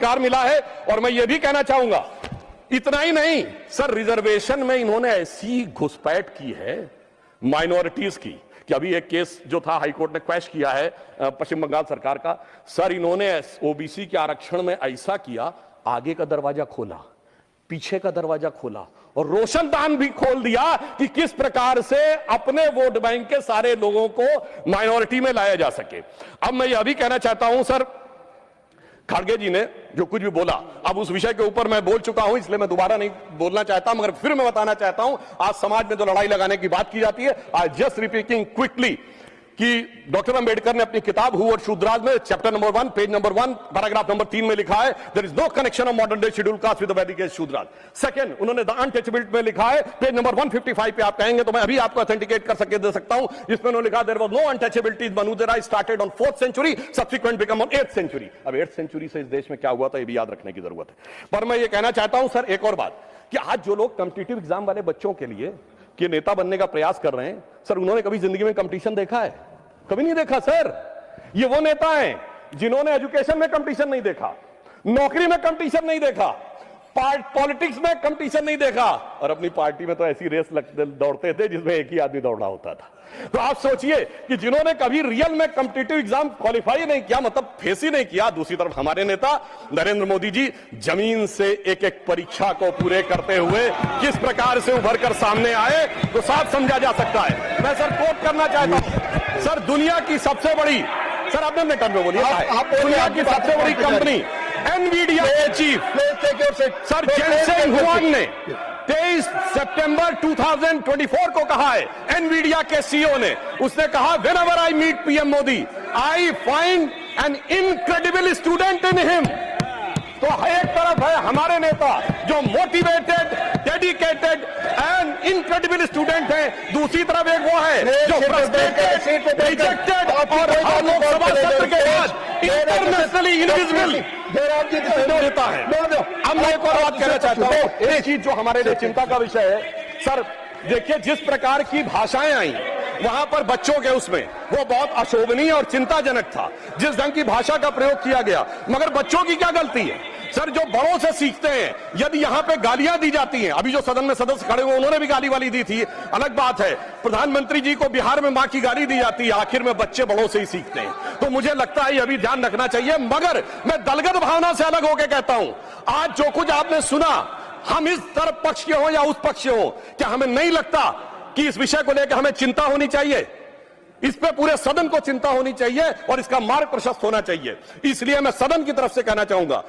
अधिकार मिला है। और मैं ये भी कहना चाहूंगा, इतना ही नहीं सर, रिजर्वेशन में इन्होंने ऐसी घुसपैठ की है माइनॉरिटीज की कि अभी एक केस जो था हाईकोर्ट ने क्वैश किया है पश्चिम बंगाल सरकार का। सर इन्होंने ओबीसी के आरक्षण में ऐसा किया, आगे का दरवाजा खोला, पीछे का दरवाजा खोला और रोशनदान भी खोल दिया कि किस प्रकार से अपने वोट बैंक के सारे लोगों को माइनॉरिटी में लाया जा सके। अब मैं यह भी कहना चाहता हूं सर, खड़गे जी ने जो कुछ भी बोला, अब उस विषय के ऊपर मैं बोल चुका हूं, इसलिए मैं दोबारा नहीं बोलना चाहता, मगर फिर मैं बताना चाहता हूं, आज समाज में जो लड़ाई लगाने की बात की जाती है, आई जस्ट रिपीटिंग क्विकली कि डॉक्टर अंबेडकर ने अपनी किताब हु वर शूद्राज में chapter number 1 page number 1 paragraph number 3 में लिखा है, there is no connection of modern day schedule caste with the Vedic age Shudras. Second, उन्होंने द अनटचेबिलिटी में लिखा है, पेज नंबर 155 पे आप कहेंगे तो मैं अभी आपको ऑथेंटिकेट कर सके दे सकता हूं, जिसमें उन्होंने लिखा देयर वाज नो अनटचेबिलिटी, मनुदेरा started on 4th century, subsequent become on 8th century. अब 8th सेंचुरी से इस देश में क्या हुआ था ये भी याद रखने की जरूरत है। पर मैं ये कहना चाहता हूं सर एक और बात, कि आज जो लोग कॉम्पिटिटिव एग्जाम वाले बच्चों के लिए कि नेता बनने का प्रयास कर रहे हैं, सर उन्होंने कभी जिंदगी में कंपटीशन देखा है? कभी नहीं देखा सर। ये वो नेता हैं जिन्होंने एजुकेशन में कंपटीशन नहीं देखा, नौकरी में कंपटीशन नहीं देखा, पॉलिटिक्स में कंपटीशन नहीं देखा, और अपनी पार्टी में तो ऐसी रेस दौड़ते थे जिसमें एक ही आदमी दौड़ना होता था। तो आप सोचिए कि जिन्होंने कभी रियल में कॉम्पिटिटिव एग्जाम क्वालिफाई नहीं किया, मतलब फेस ही नहीं किया। दूसरी तरफ हमारे नेता नरेंद्र मोदी जी जमीन से एक एक परीक्षा को पूरे करते हुए किस प्रकार से उभर कर सामने आए, तो साफ समझा जा सकता है। मैं सर कोट करना चाहता हूं, सर दुनिया की सबसे बड़ी, सर आपने अपने टर्म में बोलिए, दुनिया की सबसे बड़ी कंपनी एनवीडिया के चीफ सर जेनसेन हुआंग ने 23 सितंबर 2024 को कहा है, एनवीडिया के सीईओ ने, उसने कहा whenever I meet PM Modi I find an incredible student in him. तो एक तरफ है हमारे नेता जो motivated, dedicated and incredible student है, दूसरी तरफ एक वो है जो फ्रस्ट्रेटेड, रिजेक्टेड और हर लोकसभा सत्र के बाद इंटरनेशनली इनविजिबल नेता है। अब मैं एक और बात कहना चाहता हूं, एक चीज जो हमारे लिए चिंता का विषय है सर, देखिए जिस प्रकार की भाषाएं आई वहां पर बच्चों के उसमें वो बहुत अशोभनीय और चिंताजनक था, जिस ढंग की भाषा का प्रयोग किया गया। मगर बच्चों की क्या गलती है सर, जो बड़ों से सीखते हैं। यदि यहां पे गालियां दी जाती हैं, अभी जो सदन में सदस्य खड़े हुए उन्होंने भी गाली वाली दी थी, अलग बात है। प्रधानमंत्री जी को बिहार में मां की गाली दी जाती है, आखिर में बच्चे बड़ों से ही सीखते हैं। तो मुझे लगता है ये अभी ध्यान रखना चाहिए। मगर मैं दलगत भावना से अलग होकर कहता हूं, आज जो कुछ आपने सुना, हम इस तरफ पक्ष के हो या उस पक्ष के हो, क्या हमें नहीं लगता कि इस विषय को लेकर हमें चिंता होनी चाहिए? इस पे पूरे सदन को चिंता होनी चाहिए और इसका मार्ग प्रशस्त होना चाहिए। इसलिए मैं सदन की तरफ से कहना चाहूंगा